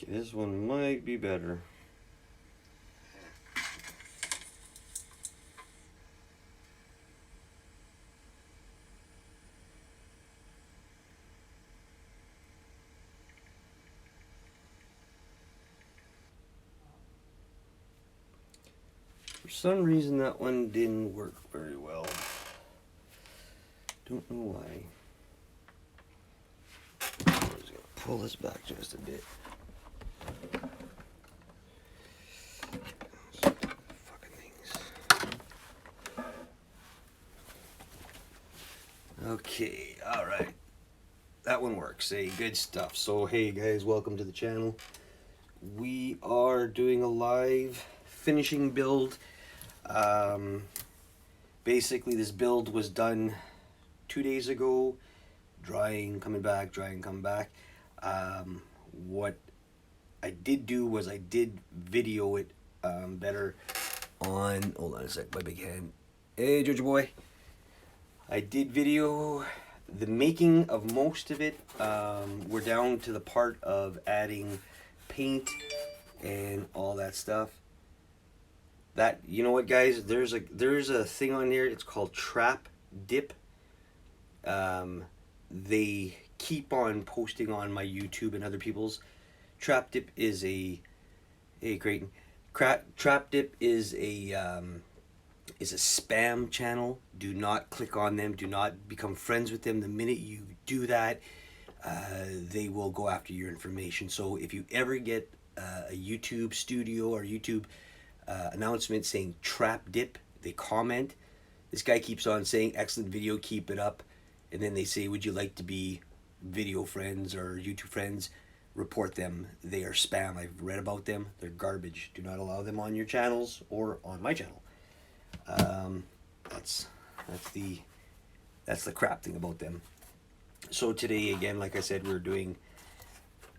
Okay, this one might be better. For some reason that one didn't work very well. Don't know why. I'm just gonna pull this back just a bit. Fucking things. Okay, alright. That one works. Hey, good stuff. So hey guys, welcome to the channel. We are doing a live finishing build. Basically this build was done 2 days ago. Drying, coming back, drying, coming back. What I did do was I did video it better on, hold on a sec, my big hand. Hey Georgia boy. I did video the making of most of it. We're down to the part of adding paint and all that stuff. That, you know what guys, there's a thing on here, it's called Trap Dip. They keep on posting on my YouTube and other people's. Trap Dip is a great Trap Dip is a spam channel. Do not click on them. Do not become friends with them. The minute you do that, they will go after your information. So if you ever get a YouTube studio or YouTube announcement saying Trap Dip, they comment. This guy keeps on saying, excellent video, keep it up. And then they say, would you like to be video friends or YouTube friends? Report them. They are spam. I've read about them. They're garbage. Do not allow them on your channels or on my channel. That's the crap thing about them. So today, again, like I said, we're doing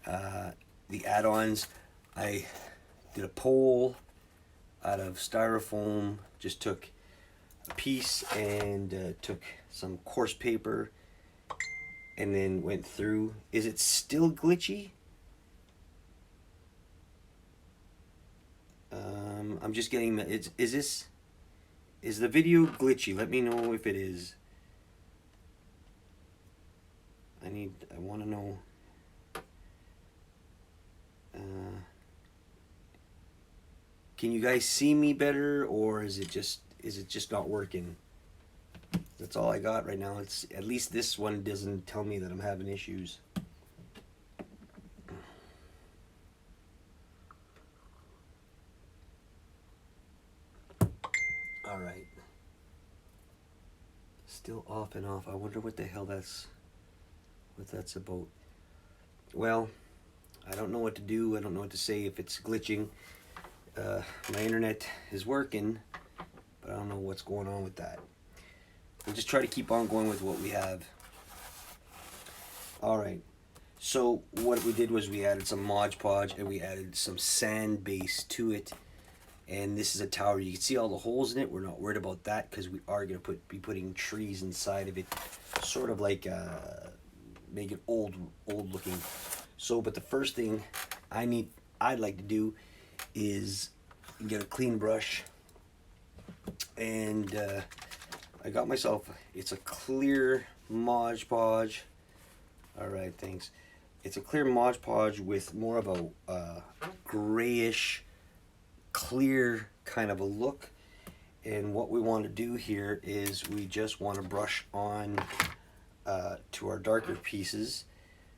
the add-ons. I did a pole out of styrofoam. Just took a piece and took some coarse paper and then went through. Is it still glitchy? I'm just getting is the video glitchy? Let me know if it is. I want to know. Can you guys see me better, or is it just not working? That's all I got right now. It's at least this one doesn't tell me that I'm having issues. All right. Still off and off. I wonder what the hell that's about. Well, I don't know what to do. I don't know what to say if it's glitching. My internet is working, but I don't know what's going on with that. We'll just try to keep on going with what we have. Alright, so what we did was we added some Mod Podge and we added some sand base to it. And this is a tower. You can see all the holes in it. We're not worried about that because we are going to be putting trees inside of it. Sort of like make it old looking. So, but the first thing I'd like to do is get a clean brush, and I got myself, it's a clear Mod Podge. Alright, thanks. It's a clear Mod Podge with more of a grayish clear kind of a look. And what we want to do here is we just want to brush on to our darker pieces.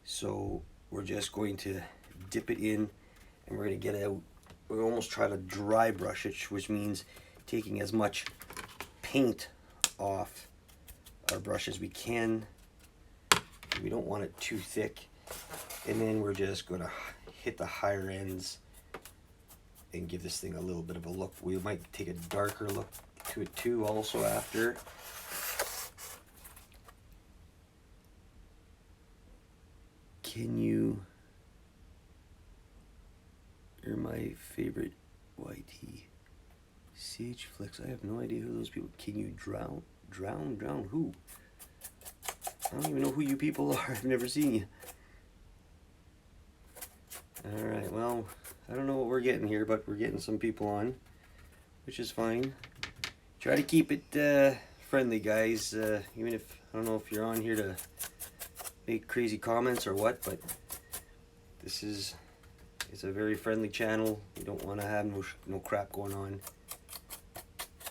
So we're just going to dip it in, and we're going to get out. We almost try to dry brush it, which means taking as much paint off our brush as we can. We don't want it too thick. And then we're just going to hit the higher ends and give this thing a little bit of a look. We might take a darker look to it too also after. Can you... You're my favorite YT. CH Flex, I have no idea who those people... Can you drown who? I don't even know who you people are. I've never seen you. Alright, well, I don't know what we're getting here, but we're getting some people on, which is fine. Try to keep it friendly, guys. Even if, I don't know if you're on here to make crazy comments or what, but it's a very friendly channel. We don't want to have no crap going on.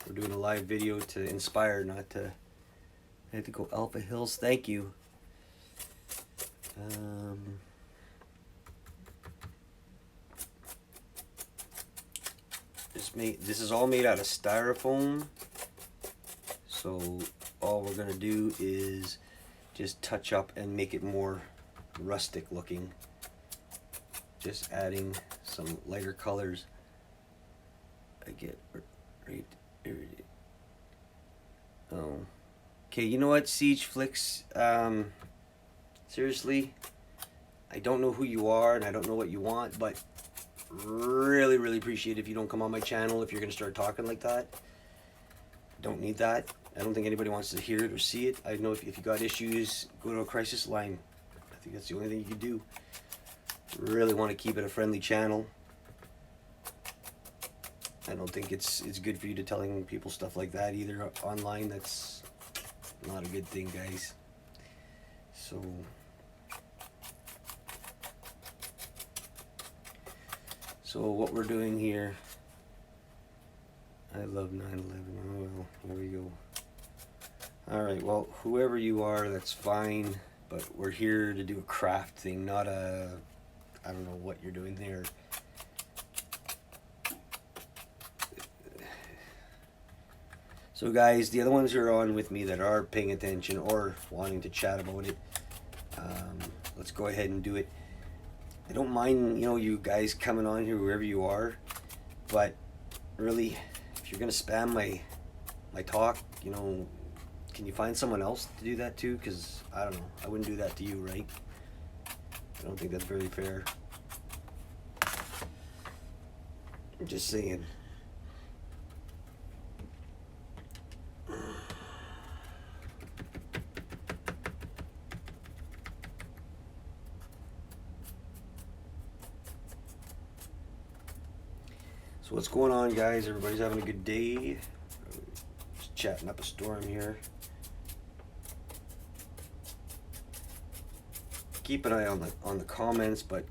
We're doing a live video to inspire, not to... I had to go Alpha Hills. Thank you. This is all made out of styrofoam. So all we're gonna do is just touch up and make it more rustic looking. Just adding some lighter colors. I get right there. Oh, okay. You know what, Siege Flicks? Seriously, I don't know who you are and I don't know what you want, but really appreciate it if you don't come on my channel if you're gonna start talking like that. Don't need that. I don't think anybody wants to hear it or see it. I know if you got issues, go to a crisis line. I think that's the only thing you can do. Really want to keep it a friendly channel. I don't think it's good for you to telling people stuff like that either online. That's not a good thing, guys. So what we're doing here, I love 9/11. Oh well, there we go. Alright, well, whoever you are, that's fine, but we're here to do a craft thing, not a... I don't know what you're doing there. So guys, the other ones who are on with me that are paying attention or wanting to chat about it, let's go ahead and do it. I don't mind, you know, you guys coming on here, wherever you are, but really, if you're gonna spam my talk, you know, can you find someone else to do that to? Because I don't know, I wouldn't do that to you, right? I don't think that's very fair. I'm just saying. So what's going on, guys? Everybody's having a good day. Just chatting up a storm here. Keep an eye on the comments, but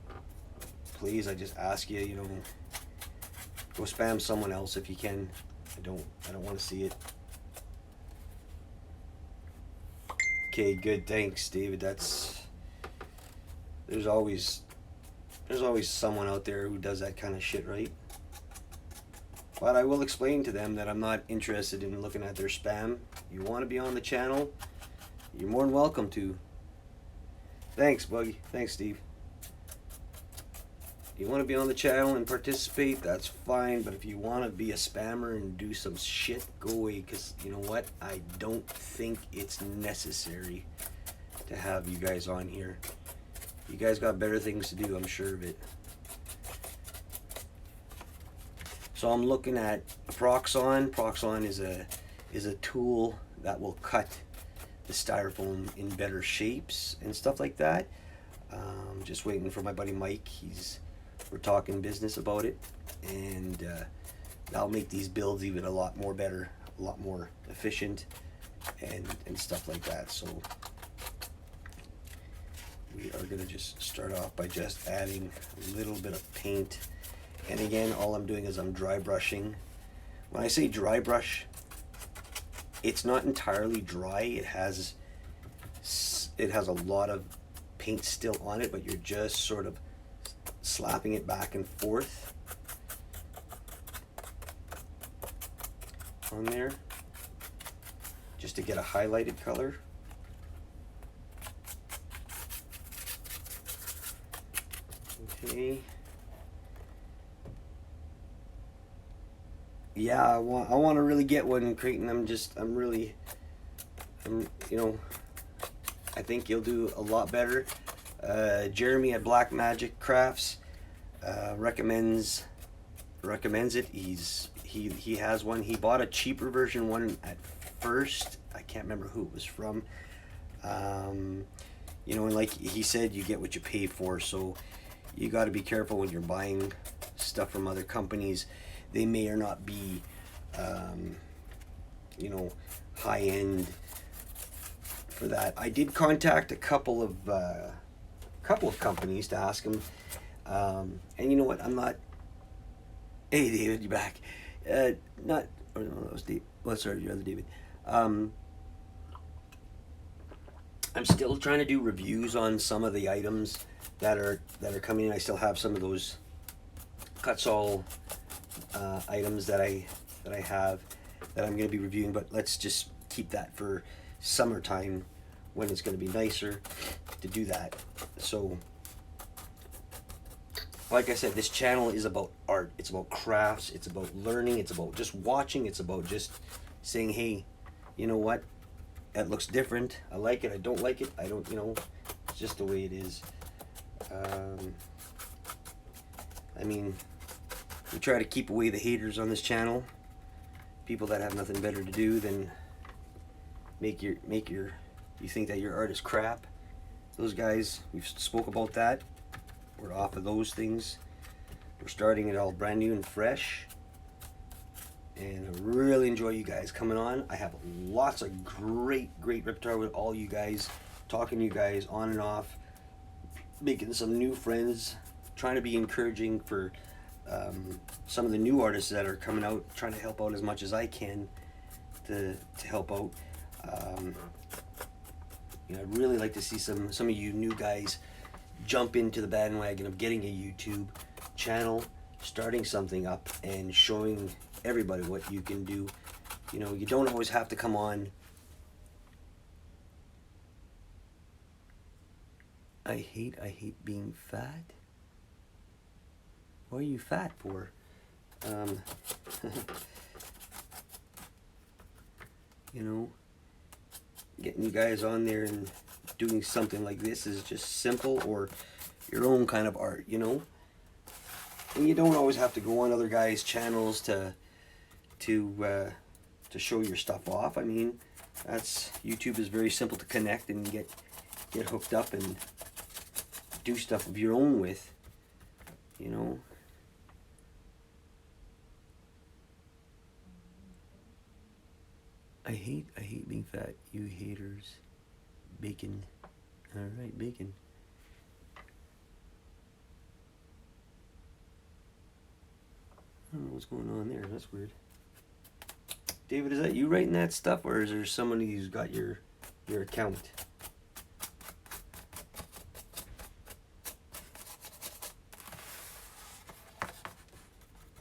please, I just ask you, you know, go spam someone else if you can. I don't want to see it. Okay, good. Thanks, David. There's always someone out there who does that kind of shit, right? But I will explain to them that I'm not interested in looking at their spam. You want to be on the channel, you're more than welcome to. Thanks, Buggy. Thanks, Steve. You want to be on the channel and participate, that's fine. But if you want to be a spammer and do some shit, go away. Because you know what? I don't think it's necessary to have you guys on here. You guys got better things to do, I'm sure of it. So I'm looking at Proxxon. Proxxon is a tool that will cut the styrofoam in better shapes and stuff like that. Just waiting for my buddy Mike. We're talking business about it, and that'll make these builds even a lot more better, a lot more efficient, and stuff like that. So we are gonna just start off by just adding a little bit of paint. And again, all I'm doing is I'm dry brushing. When I say dry brush, it's not entirely dry. It has a lot of paint still on it, but you're just sort of slapping it back and forth on there just to get a highlighted color. Okay. Yeah, I want to really get one, Creighton. You know, I think you'll do a lot better. Jeremy at Black Magic Crafts recommends it. He has one. He bought a cheaper version one at first. I can't remember who it was from. You know, and like he said, you get what you pay for. So you got to be careful when you're buying stuff from other companies. They may or not be, um, you know, high end for that. I did contact a couple of companies to ask them, and you know what? I'm not. Hey, David, you back? Not. Oh, no, that was Dave. Well, sorry, your other David. Um, I'm still trying to do reviews on some of the items that are coming in. I still have some of those Kutzall items that I have that I'm going to be reviewing, but let's just keep that for summertime when it's going to be nicer to do that. So, like I said, this channel is about art. It's about crafts. It's about learning. It's about just watching. It's about just saying, hey, you know what? That looks different. I like it. I don't like it. I don't, it's just the way it is. I mean, we try to keep away the haters on this channel. People that have nothing better to do than you think that your art is crap. Those guys, we've spoke about that. We're off of those things. We're starting it all brand new and fresh. And I really enjoy you guys coming on. I have lots of great repertoire with all you guys, talking to you guys on and off, making some new friends, trying to be encouraging for some of the new artists that are coming out, trying to help out as much as I can to help out. I'd really like to see some of you new guys jump into the bandwagon of getting a YouTube channel, starting something up, and showing everybody what you can do. You don't always have to come on. I hate being fat. What are you fat for? Getting you guys on there and doing something like this is just simple, or your own kind of art, And you don't always have to go on other guys' channels to show your stuff off. I mean, YouTube is very simple to connect and get hooked up and do stuff of your own with, I hate being fat, you haters. Bacon. Alright, bacon. I don't know what's going on there. That's weird. David, is that you writing that stuff, or is there somebody who's got your account?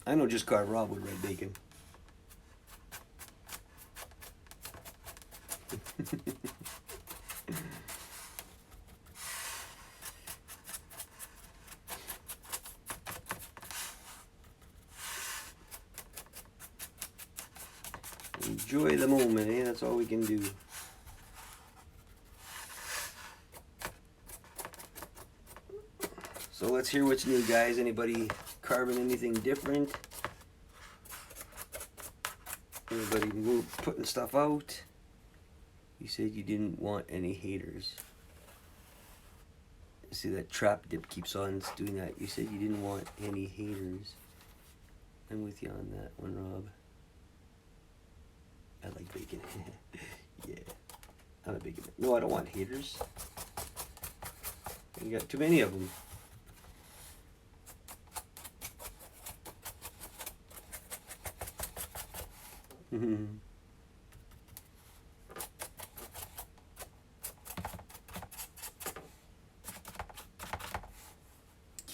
I know just Car Rob would write bacon. Enjoy the moment, eh? That's all we can do. So let's hear what's new, guys. Anybody carving anything different? Anybody putting stuff out? You said you didn't want any haters. See, that trap dip keeps on doing that. You said you didn't want any haters. I'm with you on that one, Rob. I like bacon. Yeah. I'm a bacon. No, I don't want haters. You got too many of them.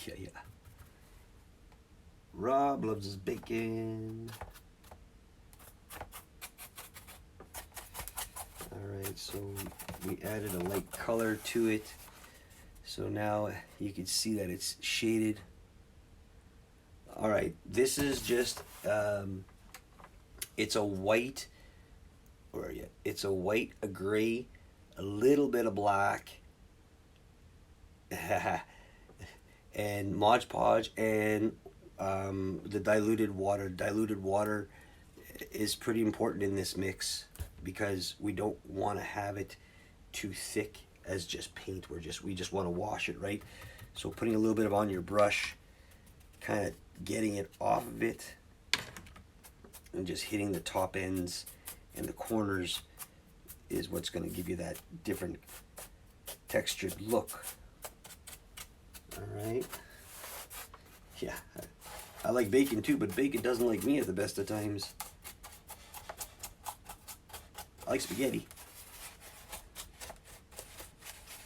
Yeah. Rob loves his bacon. Alright, so we added a light color to it. So now you can see that it's shaded. Alright, this is just, it's a white, it's a white, a gray, a little bit of black, and Mod Podge, and the diluted water. Diluted water is pretty important in this mix because we don't want to have it too thick as just paint. We just want to wash it, right? So putting a little bit of on your brush, kind of getting it off of it, and just hitting the top ends and the corners is what's going to give you that different textured look. All right. Yeah, I like bacon too, but bacon doesn't like me at the best of times. I like spaghetti.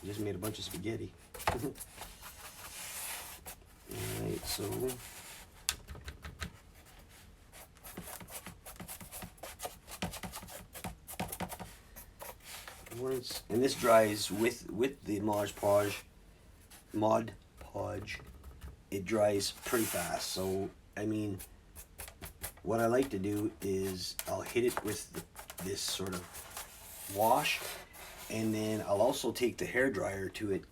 I just made a bunch of spaghetti. Alright, so once, and this dries with the Mod Podge, it dries pretty fast. So I mean, what I like to do is I'll hit it with this sort of wash, and then I'll also take the hair dryer to it.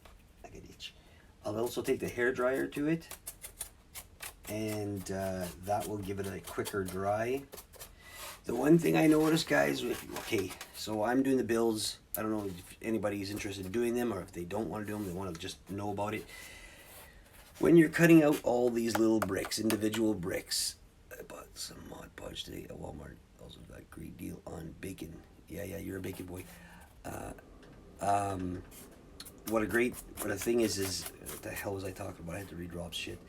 I get itch. I'll also take the hair dryer to it, and that will give it a quicker dry. The one thing I noticed, guys, okay, so I'm doing the builds. I don't know if anybody's interested in doing them, or if they don't want to do them, they want to just know about it. When you're cutting out all these little bricks, individual bricks, I bought some Mod Podge today at Walmart. Also got a great deal on bacon. Yeah, you're a bacon boy. What a thing is what the hell was I talking about? I had to read Rob's shit.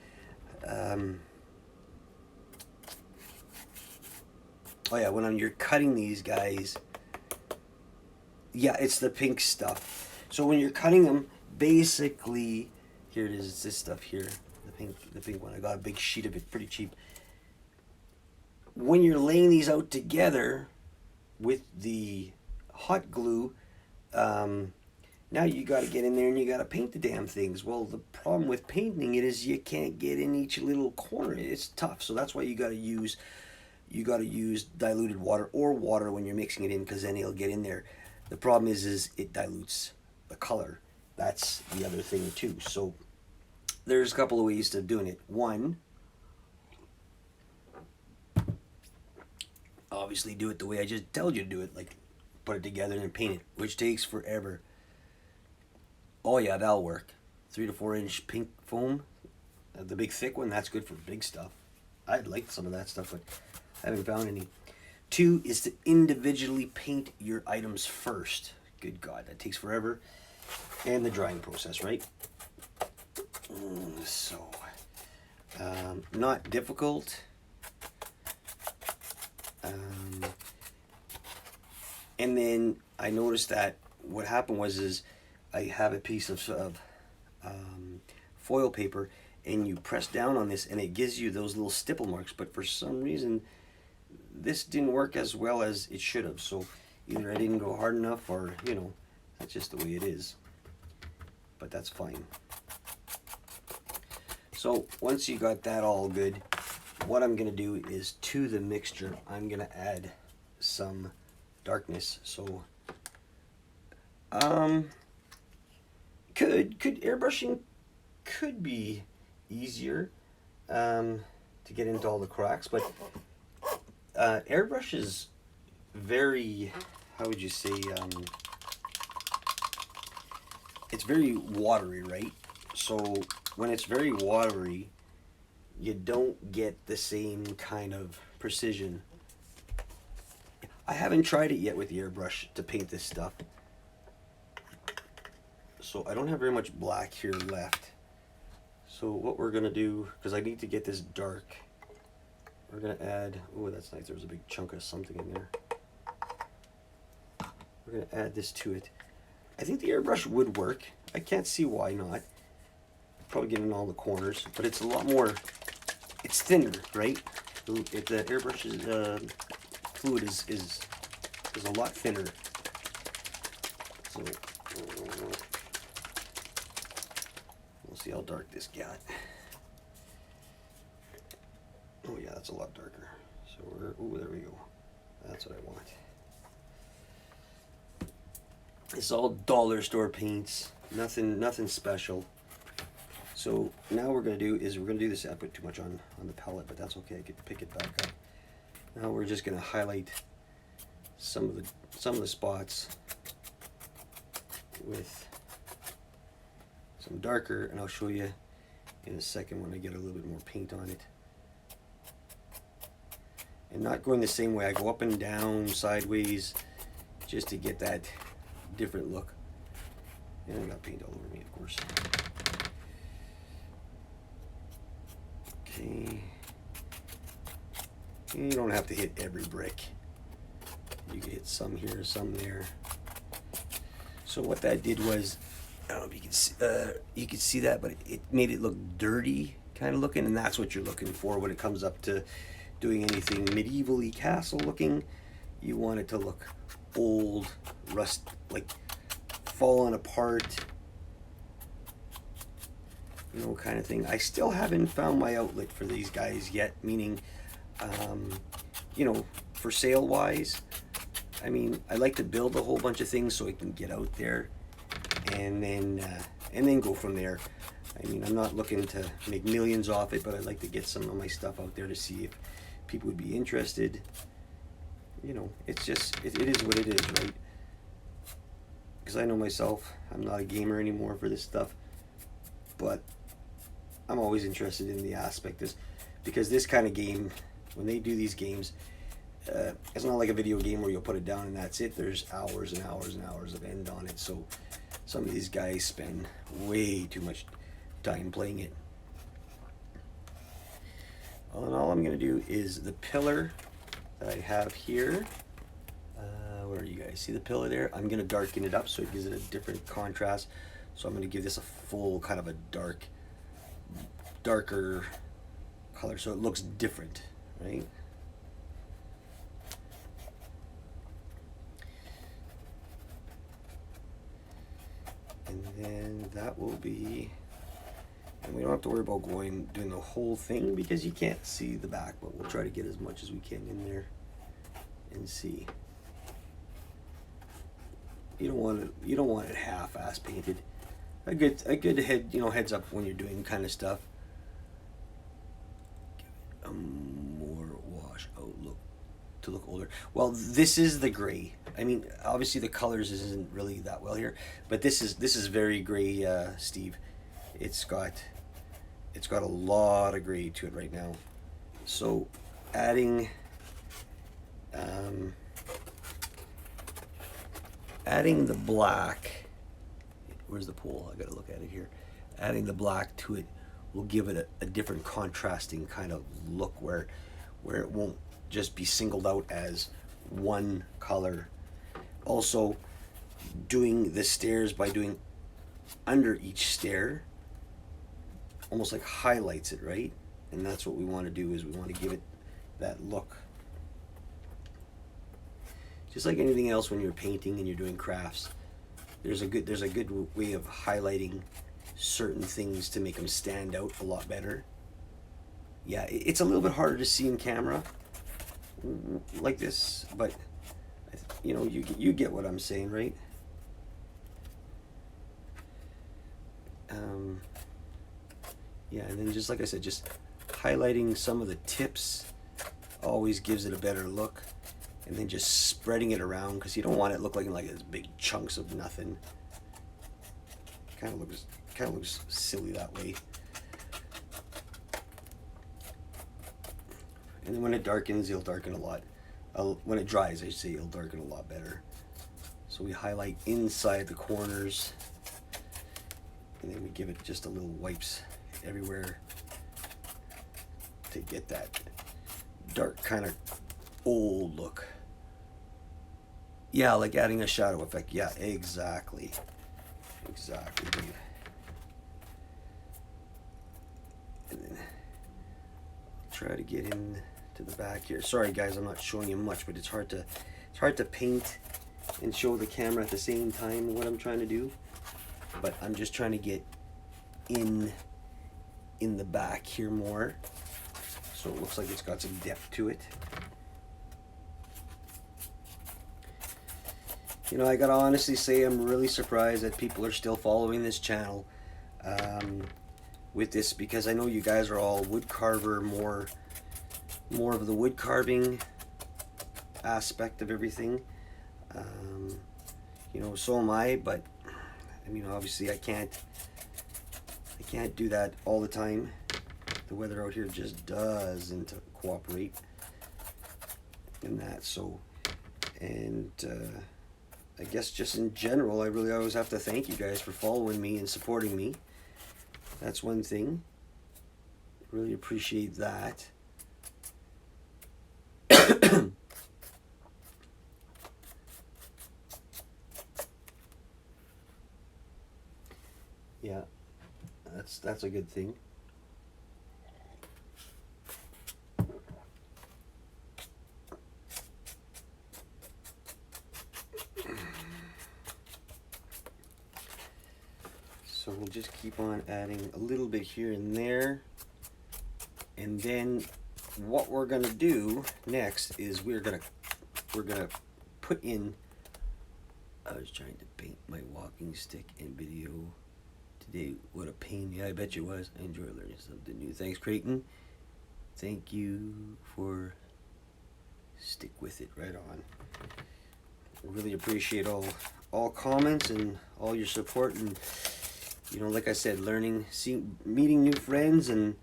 Oh yeah, when you're cutting these guys, yeah, it's the pink stuff. So when you're cutting them, basically, here it is. It's this stuff here, the pink one. I got a big sheet of it, pretty cheap. When you're laying these out together with the hot glue, now you got to get in there and you got to paint the damn things. Well, the problem with painting it is you can't get in each little corner. It's tough. So that's why you got to use diluted water or water when you're mixing it in, because then it'll get in there. The problem is it dilutes the color. That's the other thing too. So there's a couple of ways to doing it. One, obviously do it the way I just told you to do it, like put it together and paint it, which takes forever. Oh yeah, that'll work. 3 to 4 inch pink foam, the big thick one, that's good for big stuff. I'd like some of that stuff, but I haven't found any. 2 is to individually paint your items first. Good God, that takes forever. And the drying process, right? So, not difficult. And then I noticed that what happened was I have a piece of foil paper, and you press down on this and it gives you those little stipple marks, but for some reason this didn't work as well as it should have. So either I didn't go hard enough, or that's just the way it is, but that's fine. So once you got that all good, what I'm gonna do is, to the mixture, I'm gonna add some darkness. So could airbrushing could be easier to get into all the cracks, but airbrush is very, how would you say, it's very watery, right? So when it's very watery, you don't get the same kind of precision. I haven't tried it yet with the airbrush to paint this stuff, so I don't have very much black here left. So what we're gonna do, because I need to get this dark, we're gonna add, oh that's nice, there was a big chunk of something in there. We're gonna add this to it. I think the airbrush would work. I can't see why not. Probably get in all the corners, but it's a lot more, it's thinner, right? If the airbrush fluid is a lot thinner. So we'll see how dark this got. Oh yeah, that's a lot darker. So there we go. That's what I want. It's all dollar store paints, nothing special. So now we're gonna do this. I put too much on the palette, but that's okay. I could pick it back up. Now we're just gonna highlight some of the spots with some darker, and I'll show you in a second when I get a little bit more paint on it. And not going the same way. I go up and down, sideways, just to get that different look. And I got paint all over me, of course. Okay. You don't have to hit every brick. You can hit some here, some there. So what that did was, I don't know if you can see that, but it made it look dirty kind of looking, and that's what you're looking for when it comes up to doing anything medievally castle looking. You want it to look old, rust, like falling apart, you know, kind of thing. I still haven't found my outlet for these guys yet, meaning, you know, for sale wise. I mean, I like to build a whole bunch of things so I can get out there and then go from there. I mean, I'm not looking to make millions off it, but I'd like to get some of my stuff out there to see if people would be interested. You know, it's just, it is what it is, right? Because I know myself, I'm not a gamer anymore for this stuff, but I'm always interested in the aspect is because this kind of game, when they do these games, it's not like a video game where you'll put it down and that's it. There's hours and hours and hours of end on it. So some of these guys spend way too much time playing it. And all I'm going to do is the pillar that I have here. Where you guys see the pillar there? I'm going to darken it up so it gives it a different contrast. So I'm going to give this a full kind of a darker color so it looks different, right? And then that will be, and we don't have to worry about doing the whole thing because you can't see the back, but we'll try to get as much as we can in there and see. You don't want it half-ass painted. A good heads up when you're doing kind of stuff. Give it a more wash out to look older. Well, this is the gray. I mean, obviously the colors isn't really that well here, but this is very gray, Steve. It's got a lot of gray to it right now. So adding the black, where's the pole? I gotta look at it here. Adding the black to it will give it a different contrasting kind of look where it won't just be singled out as one color. Also, doing the stairs by doing under each stair almost like highlights it, right? And that's what we want to do, is we want to give it that look. Just like anything else when you're painting and you're doing crafts, there's a good way of highlighting certain things to make them stand out a lot better. Yeah, it's a little bit harder to see in camera like this, but you know, you get what I'm saying, right? Yeah, and then just like I said, just highlighting some of the tips always gives it a better look, and then just spreading it around because you don't want it looking like it's big chunks of nothing. Kind of looks silly that way. And then when it darkens, it'll darken a lot. When it dries, I should say, it'll darken a lot better. So we highlight inside the corners, and then we give it just a little wipes everywhere to get that dark kind of old look. Yeah, like adding a shadow effect. Yeah, exactly. Exactly, Dave. And then try to get in to the back here. Sorry guys, I'm not showing you much, but it's hard to paint and show the camera at the same time what I'm trying to do. But I'm just trying to get in the back here more, so it looks like it's got some depth to it. You know, I gotta honestly say I'm really surprised that people are still following this channel with this, because I know you guys are all wood carver, more of the wood carving aspect of everything. You know, so am I, but I mean, obviously I can't can't do that all the time. The weather out here just doesn't cooperate in that. So, and I guess just in general, I really always have to thank you guys for following me and supporting me. That's one thing. Really appreciate that. Yeah, that's a good thing. So we'll just keep on adding a little bit here and there. And then what we're gonna do next is we're gonna put in, I was trying to paint my walking stick in video today. What a pain. Yeah, I bet you was. I enjoy learning something new. Thanks, Creighton. Thank you for stick with it right on. Really appreciate all comments and all your support, and like I said, learning, meeting new friends and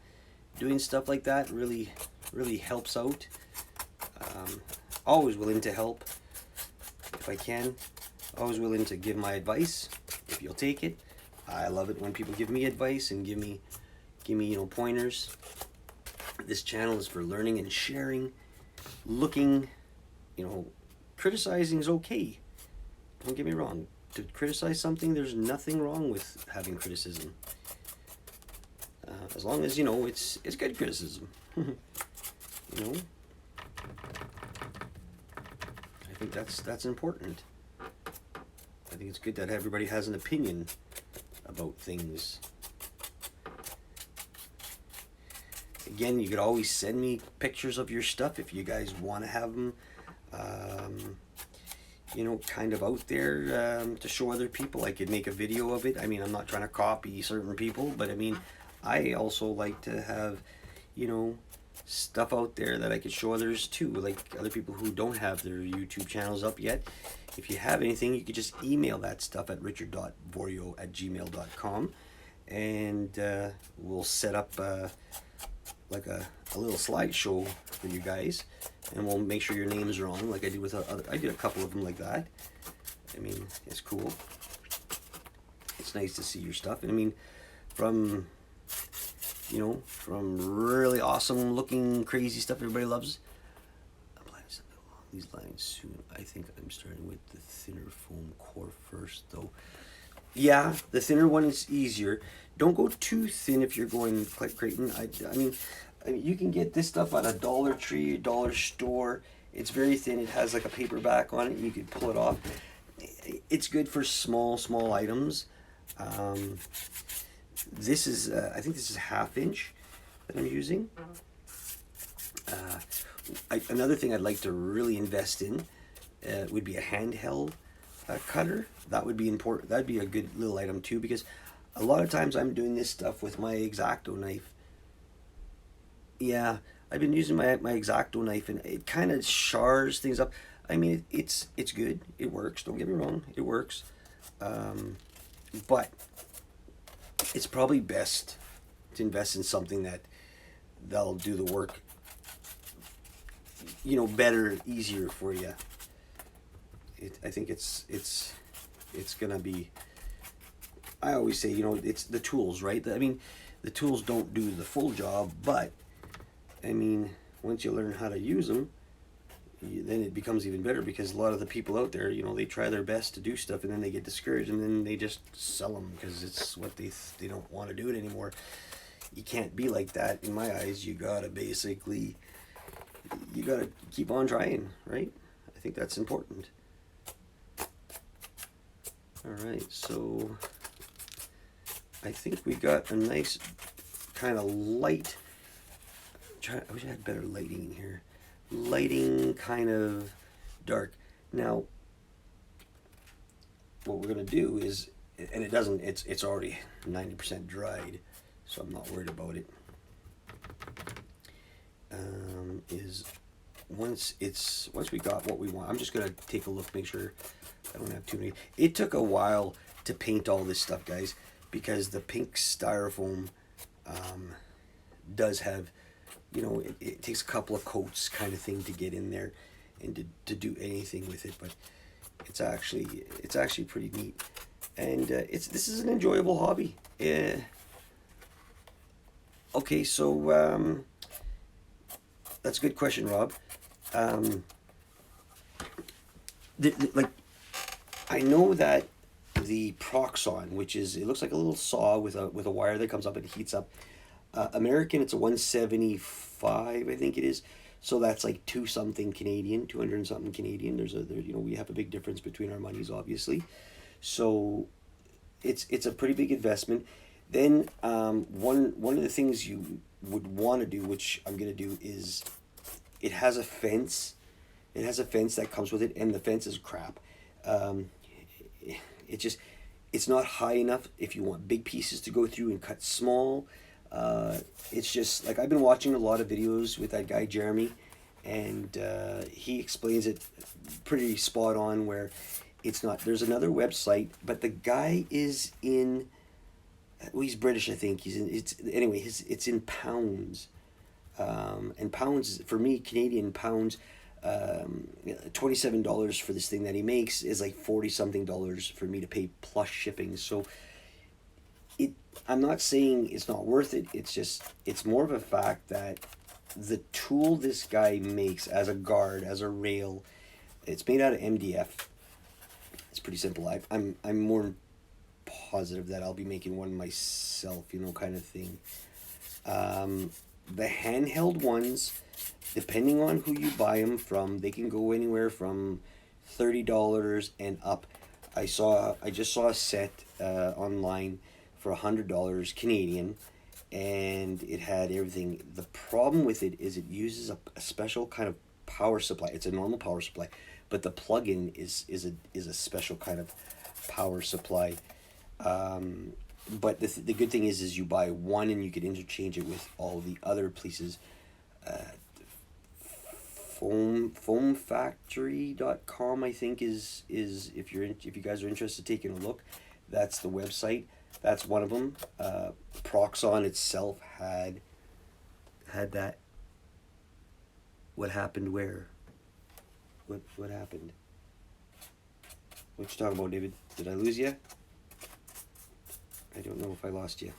doing stuff like that really helps out. Always willing to help if I can. Always willing to give my advice if you'll take it. I love it when people give me advice and give me pointers. This channel is for learning and sharing. Looking, criticizing is okay. Don't get me wrong. To criticize something, there's nothing wrong with having criticism. As long as it's good criticism. I think that's important. I think it's good that everybody has an opinion about things. Again, you could always send me pictures of your stuff if you guys want to have them, kind of out there to show other people. I could make a video of it. I mean, I'm not trying to copy certain people, but I mean, I also like to have, stuff out there that I could show others too, like other people who don't have their YouTube channels up yet. If you have anything, you could just email that stuff at richard.vorio@gmail.com, and we'll set up like a little slideshow for you guys, and we'll make sure your names are on, like I did with I did a couple of them like that. I mean, it's cool. It's nice to see your stuff, and I mean, from really awesome looking crazy stuff everybody loves. I'm planning something along these lines soon. I think I'm starting with the thinner foam core first, though. Yeah, the thinner one is easier. Don't go too thin if you're going like Creighton. I mean, you can get this stuff at a Dollar Tree, dollar store. It's very thin. It has like a paper back on it, and you can pull it off. It's good for small items. This is, I think this is 1/2 inch that I'm using. Another thing I'd like to really invest in would be a handheld cutter. That would be important. That'd be a good little item too, because a lot of times I'm doing this stuff with my X-Acto knife. Yeah, I've been using my X-Acto knife, and it kind of shars things up. I mean, it's good. It works. Don't get me wrong. It works. But it's probably best to invest in something that'll do the work, better, easier for you. I think it's gonna be. I always say, it's the tools, right? I mean, the tools don't do the full job, but I mean, once you learn how to use them, then it becomes even better, because a lot of the people out there, they try their best to do stuff, and then they get discouraged, and then they just sell them because it's what they don't want to do it anymore. You can't be like that in my eyes. You gotta keep on trying, right? I think that's important. All right, so I think we got a nice kind of light. I wish I had better lighting in here. Lighting, kind of dark. Now, what we're gonna do is, and it's already 90% dried, so I'm not worried about it. Is once we got what we want, I'm just gonna take a look, make sure I don't have too many. It took a while to paint all this stuff, guys. because the pink styrofoam does have, it takes a couple of coats kind of thing to get in there and to do anything with it, but it's actually pretty neat, and this is an enjoyable hobby. Okay, so that's a good question, Rob. Um, like, I know that the Proxon, which is, it looks like a little saw with a wire that comes up and heats up. American, it's a 175, I think it is. So that's like two something Canadian, 200 and something Canadian. We have a big difference between our monies, obviously. So it's a pretty big investment. Then one of the things you would want to do, which I'm gonna do, is it has a fence. It has a fence that comes with it, and the fence is crap. Um, it just, it's not high enough if you want big pieces to go through and cut small. It's just like, I've been watching a lot of videos with that guy Jeremy, and he explains it pretty spot on, where it's not, there's another website, but the guy is in, well, he's British, I think. It's in pounds. And pounds, for me, Canadian pounds, $27 for this thing that he makes is like 40 something dollars for me to pay plus shipping. So I'm not saying it's not worth it. It's just, it's more of a fact that the tool this guy makes as a guard, as a rail, it's made out of MDF. It's pretty simple. I'm more positive that I'll be making one myself, kind of thing. The handheld ones, depending on who you buy them from, they can go anywhere from $30 and up. I just saw a set online for $100 Canadian, and it had everything. The problem with it is it uses a special kind of power supply. It's a normal power supply, but the plug-in is a special kind of power supply. But the good thing is you buy one and you can interchange it with all the other places. Foamfactory.com, I think, is if you guys are interested in taking a look, that's the website. That's one of them. Proxon itself had that. What happened where? What happened? What you talking about, David? Did I lose you? I don't know if I lost you.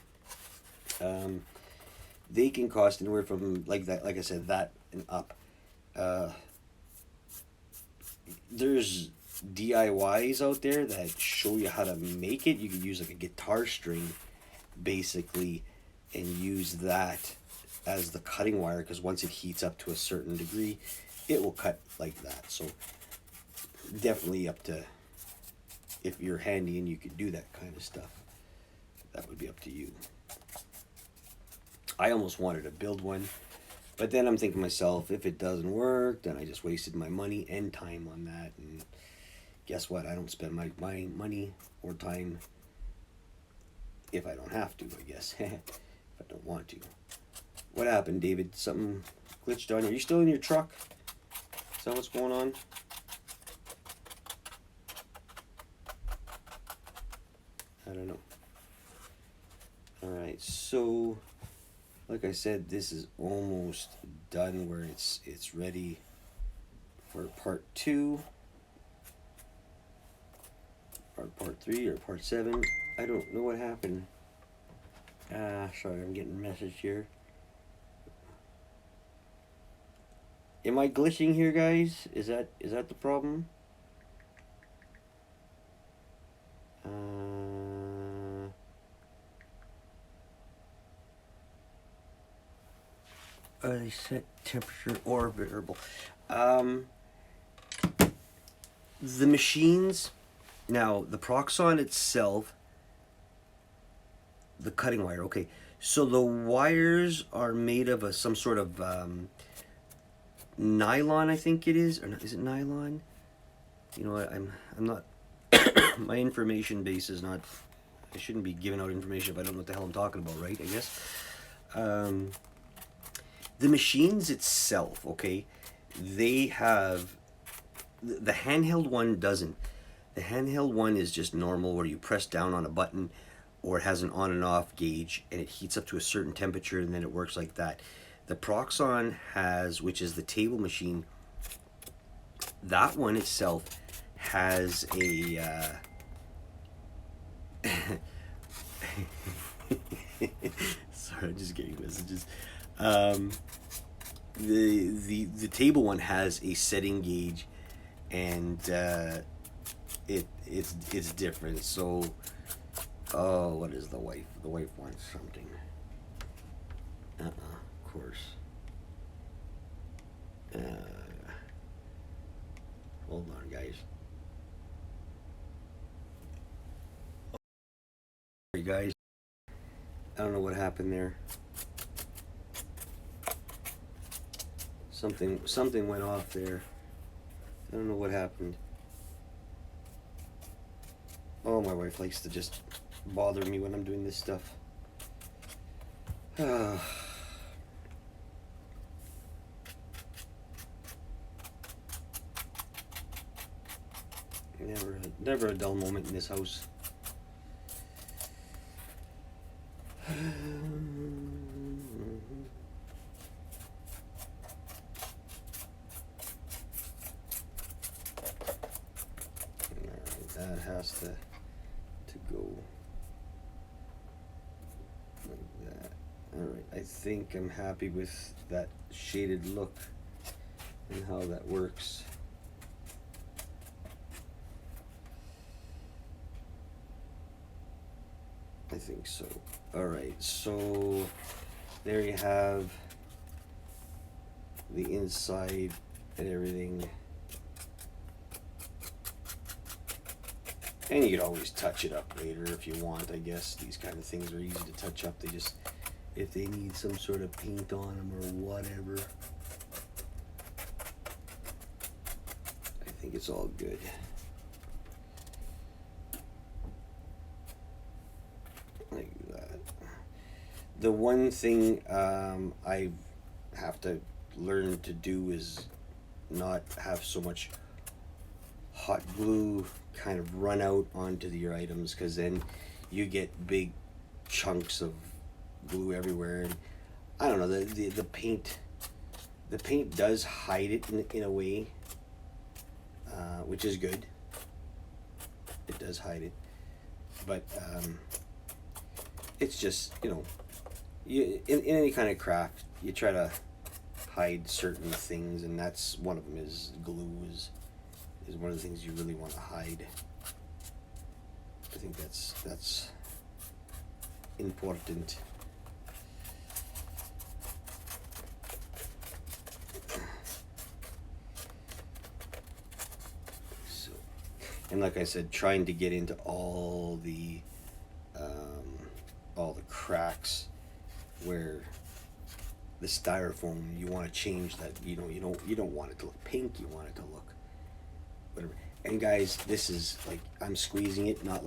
They can cost anywhere from, like I said, that and up. There's DIYs out there that show you how to make it. You could use like a guitar string, basically, and use that as the cutting wire, because once it heats up to a certain degree, it will cut like that. So definitely up to, if you're handy and you could do that kind of stuff, that would be up to you. I almost wanted to build one, but then I'm thinking to myself, if it doesn't work, then I just wasted my money and time on that. And guess what? I don't spend my money or time if I don't have to, I guess. If I don't want to. What happened, David? Something glitched on you. Are you still in your truck? Is that what's going on? I don't know. Alright, so like I said, this is almost done, where it's ready for part 2 or part 3 or part 7. I don't know what happened. Sorry, I'm getting a message here. Am I glitching here, guys? Is that the problem? They set temperature or variable. The machines, now the Proxon itself, the cutting wire, okay. So the wires are made of some sort of nylon, I think it is. Or not, is it nylon? You know what, I'm not, my information base is not, I shouldn't be giving out information if I don't know what the hell I'm talking about, right, I guess. The machines itself, okay, they have, the handheld one doesn't. The handheld one is just normal, where you press down on a button. or it has an on and off gauge, and it heats up to a certain temperature, and then it works like that. The Proxxon has, which is the table machine, that one itself has a sorry, I'm just getting messages. The table one has a setting gauge, and it's different. So, oh, what is the wife? The wife wants something. Of course. Hold on, guys. Sorry, guys. I don't know what happened there. Something went off there. I don't know what happened. Oh, my wife likes to just bother me when I'm doing this stuff. Never a dull moment in this house. That has to go like that. Alright, I think I'm happy with that shaded look and how that works. I think so. Alright, so there you have the inside and everything. And you could always touch it up later if you want. I guess these kind of things are easy to touch up. They just, if they need some sort of paint on them or whatever, I think it's all good. Like that. The one thing I have to learn to do is not have so much hot glue kind of run out onto your items, because then you get big chunks of glue everywhere, and I don't know, the paint does hide it in a way, which is good. It does hide it, but it's just, you know, in any kind of craft you try to hide certain things, and that's one of them. Is glue is one of the things you really want to hide. I think that's important. So, and like I said, trying to get into all the cracks where the styrofoam, you want to change that. You don't want it to look pink. You want it to look whatever. And guys, this is like, I'm squeezing it, not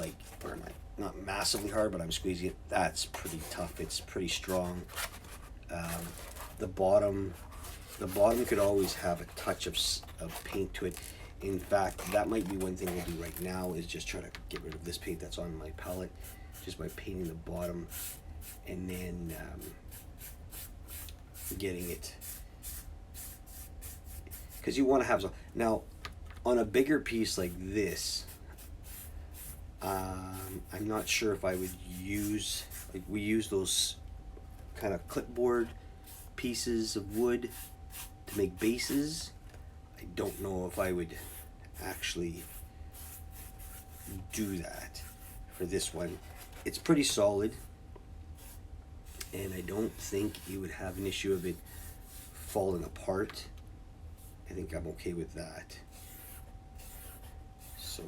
massively hard, but I'm squeezing it. That's pretty tough. It's pretty strong. The bottom could always have a touch of paint to it. In fact, that might be one thing we'll do right now, is just try to get rid of this paint that's on my palette, just by painting the bottom, and then getting it, because you want to have some. Now, on a bigger piece like this, I'm not sure if I would use, like we use those kind of clipboard pieces of wood to make bases. I don't know if I would actually do that for this one. It's pretty solid, and I don't think you would have an issue of it falling apart. I think I'm okay with that. So,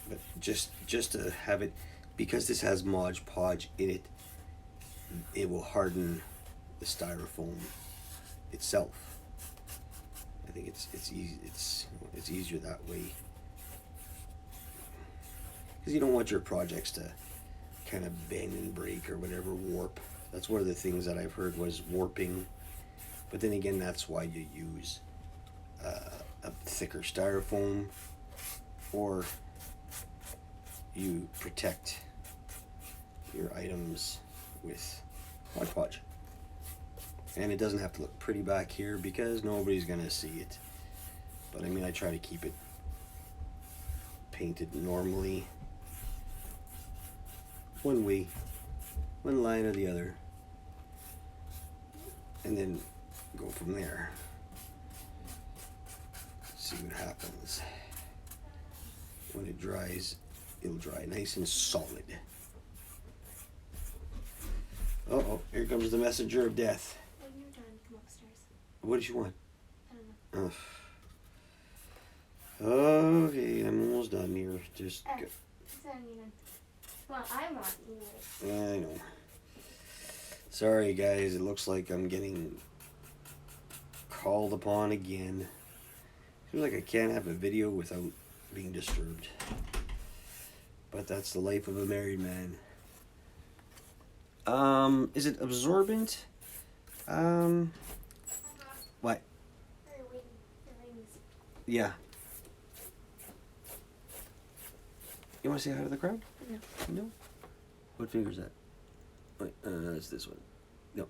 but just to have it, because this has Mod Podge in it, it will harden the styrofoam itself. I think it's easy. It's easier that way, because you don't want your projects to kind of bend and break or whatever, warp. That's one of the things that I've heard was warping. But then again, that's why you use a thicker styrofoam. or you protect your items with Mod Podge. And it doesn't have to look pretty back here because nobody's gonna see it. But I mean, I try to keep it painted normally, one way, one line or the other, and then go from there. See what happens. When it dries, it'll dry nice and solid. Uh-oh, here comes the messenger of death. When you're done, come upstairs. What does she want? I don't know. Okay, I'm almost done here. Just go. Well, I'm not eating it. Yeah, I know. Sorry, guys. It looks like I'm getting called upon again. Feels like I can't have a video without being disturbed. But that's the life of a married man. Is it absorbent? What? Yeah. You want to say hi to the crowd? No. No? What finger is that? Wait, it's this one. No.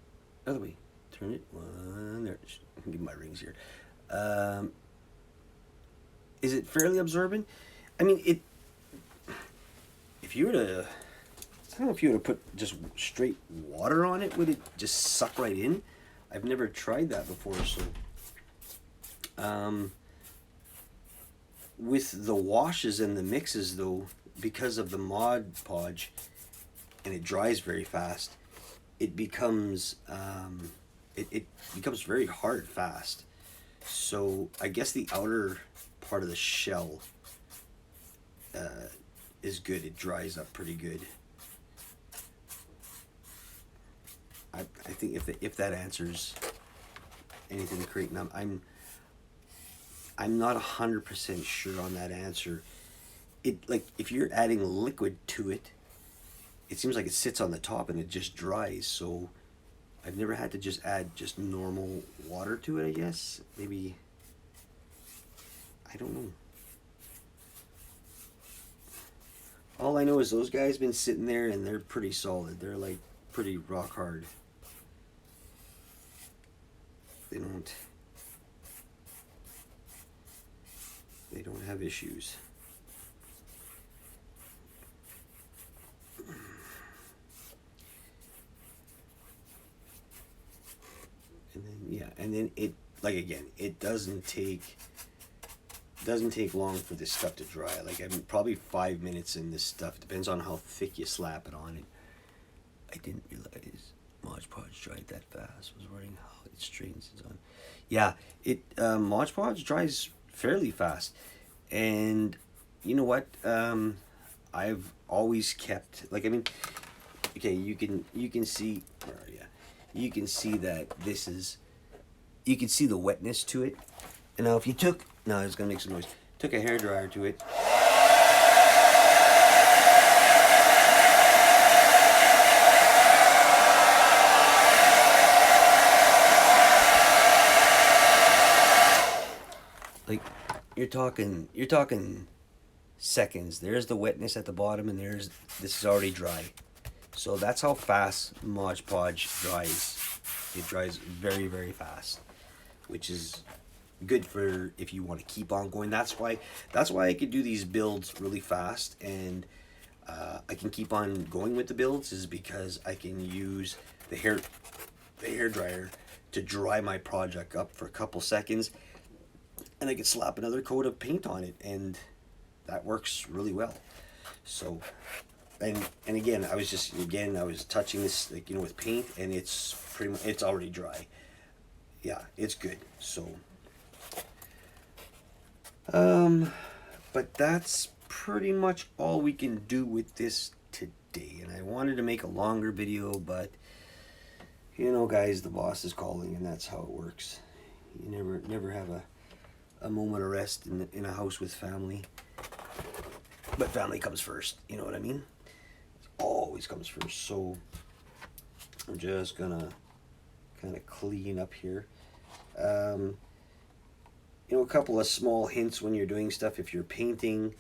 Other way. Turn it. One. There. I can give my rings here. Is it fairly absorbent? I mean, if you were to, I don't know if you were to put just straight water on it, would it just suck right in? I've never tried that before, so. With the washes and the mixes, though, because of the Mod Podge, and it dries very fast, it becomes it becomes very hard fast. So I guess the outer part of the shell is good. It dries up pretty good. I think if that answers anything to create, I'm not 100% sure on that answer. It, like, if you're adding liquid to it, it seems like it sits on the top and it just dries. So I've never had to just add just normal water to it, I guess. Maybe, I don't know. All I know is those guys been sitting there and they're pretty solid. They're like pretty rock hard. They don't have issues. And then yeah, and then it, like, again, it doesn't take long for this stuff to dry. Like, I'm probably 5 minutes in this stuff. Depends on how thick you slap it on it. I didn't realize Mod Podge dried that fast. I was wondering how it straightens it on. Yeah, Mod Podge dries fairly fast. And you know what? I've always kept, like, I mean, okay, you can see, where are you? You can see that this is, you can see the wetness to it. And now if you took, no, it's gonna make some noise. Took a hairdryer to it. Like, you're talking seconds. There's the wetness at the bottom, and this is already dry. So that's how fast Mod Podge dries. It dries very, very fast, which is good for if you want to keep on going. That's why I could do these builds really fast, and I can keep on going with the builds, is because I can use the hair dryer to dry my project up for a couple seconds, and I can slap another coat of paint on it, and that works really well. So, and again, I was touching this, like, with paint, and it's already dry. Yeah, it's good. So, but that's pretty much all we can do with this today. And I wanted to make a longer video, but guys, the boss is calling, and that's how it works. You never have a moment of rest in a house with family. But family comes first, you know what I mean? It always comes first. So I'm just gonna kind of clean up here. A couple of small hints when you're doing stuff. If you're painting,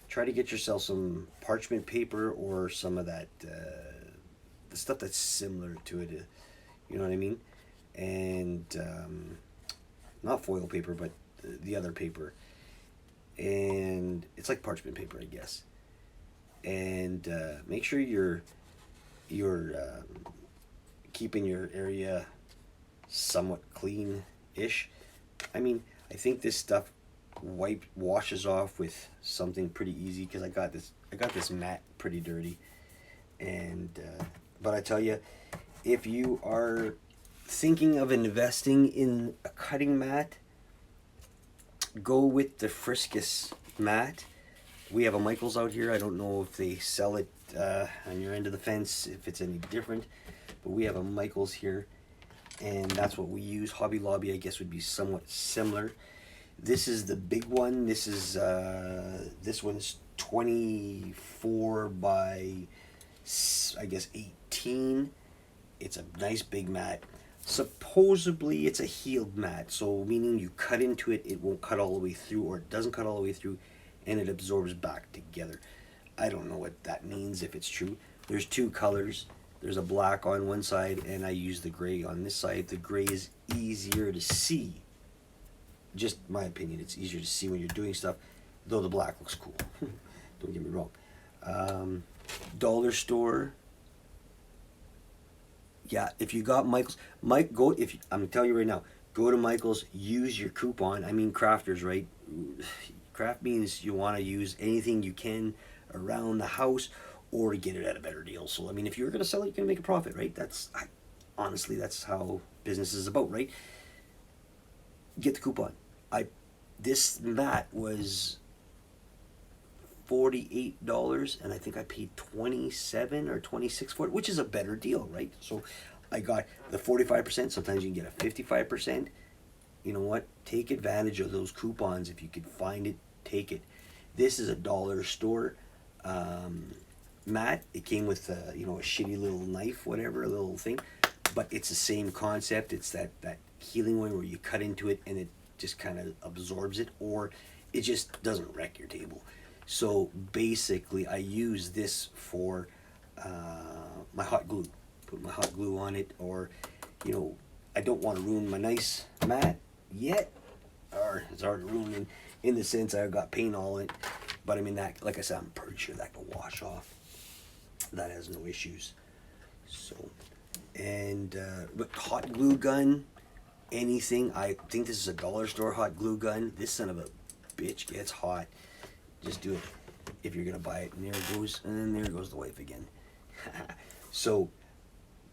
try to get yourself some parchment paper or some of that the stuff that's similar to it. You know what I mean? And not foil paper, but the other paper. And it's like parchment paper, I guess. And make sure you're keeping your area somewhat clean-ish. I mean, I think this stuff washes off with something pretty easy, because I got this mat pretty dirty. And but I tell you, if you are thinking of investing in a cutting mat, go with the Friskus mat. We have a Michaels out here. I don't know if they sell it on your end of the fence, if it's any different, but we have a Michaels here, and that's what we use. Hobby Lobby, I guess, would be somewhat similar. This is the big one. This is this one's 24 by, I guess, 18. It's a nice big mat. Supposedly it's a heeled mat, so meaning you cut into it, it won't cut all the way through, or it doesn't cut all the way through, and it absorbs back together. I don't know what that means, if it's true. There's two colors. There's a black on one side, and I use the gray on this side. The gray is easier to see. Just my opinion, it's easier to see when you're doing stuff, though the black looks cool. Don't get me wrong. Dollar store. Yeah, if you got Michaels, I'm gonna tell you right now, go to Michaels, use your coupon. I mean, crafters, right? Craft means you want to use anything you can around the house, or to get it at a better deal. So I mean, if you're gonna sell it, you're gonna make a profit, right? Honestly, that's how business is about, right? Get the coupon. This mat was $48, and I think I paid $27 or $26 for it, which is a better deal, right? So I got the 45%. Sometimes you can get a 55%. You know what? Take advantage of those coupons if you could find it. Take it. This is a dollar store mat. It came with a shitty little knife, whatever, a little thing, but it's the same concept. It's that healing one where you cut into it and it just kind of absorbs it, or it just doesn't wreck your table. So basically, I use this for my hot glue. Put my hot glue on it, or I don't want to ruin my nice mat yet, or it's already ruined in the sense I got paint all in it. But I mean, that, like I said, I'm pretty sure that can wash off. That has no issues. So, and but hot glue gun, anything. I think this is a dollar store hot glue gun. This son of a bitch gets hot. Just do it if you're gonna buy it. And there it goes, and there goes the wife again. So,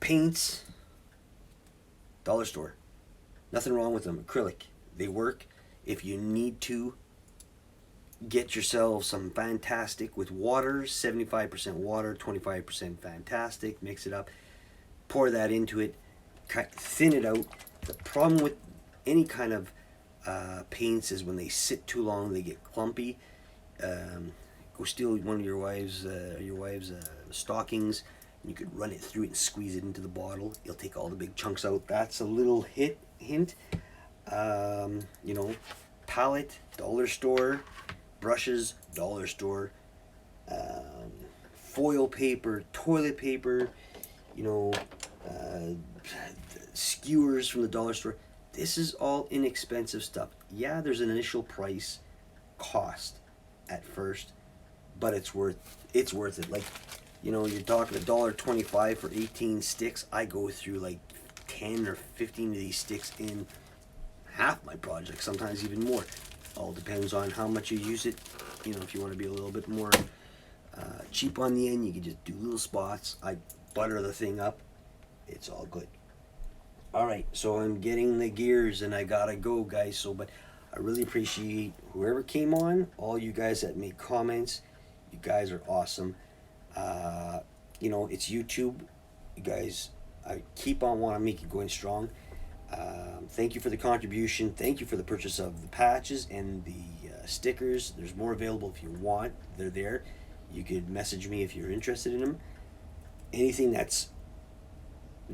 paints, dollar store. Nothing wrong with them. Acrylic, they work. If you need to, get yourself some Fantastic with water. 75% water, 25% Fantastic. Mix it up. Pour that into it. Thin it out. The problem with any kind of paints is when they sit too long, they get clumpy. Go steal one of your wife's stockings, and you could run it through it and squeeze it into the bottle. You'll take all the big chunks out. That's a little hint. Palette, dollar store. Brushes, dollar store. Foil paper, toilet paper, skewers from the dollar store. This is all inexpensive stuff. Yeah, there's an initial price cost at first, but it's worth it. Like, you're talking $1.25 for 18 sticks. I go through like 10 or 15 of these sticks in half my project, sometimes even more. All depends on how much you use it. If you want to be a little bit more cheap on the end, you can just do little spots. I butter the thing up. It's all good. All right, so I'm getting the gears and I gotta go, guys. But I really appreciate whoever came on, all you guys that made comments. You guys are awesome. It's YouTube. You guys, I keep on wanting to make it going strong. Thank you for the contribution. Thank you for the purchase of the patches and the stickers. There's more available if you want. They're there. You could message me if you're interested in them. Anything that's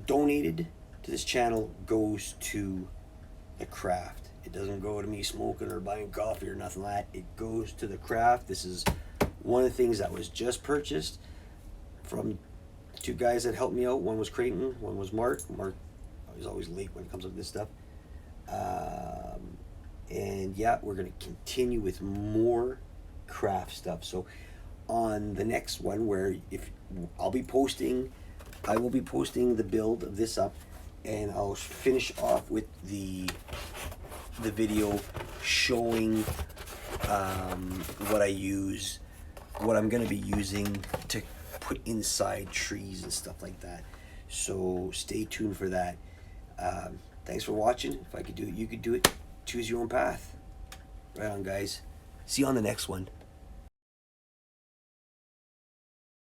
donated to this channel goes to the craft. It doesn't go to me smoking or buying coffee or nothing like that. It goes to the craft. This is one of the things that was just purchased from two guys that helped me out. One was Creighton, one was Mark. Mark is always late when it comes up to this stuff. And yeah, we're gonna continue with more craft stuff. So on the next one, where if I will be posting the build of this up, and I'll finish off with the video showing what I use, what I'm gonna be using to put inside trees and stuff like that. So stay tuned for that. Thanks for watching. If I could do it, you could do it. Choose your own path. Right on, guys. See you on the next one.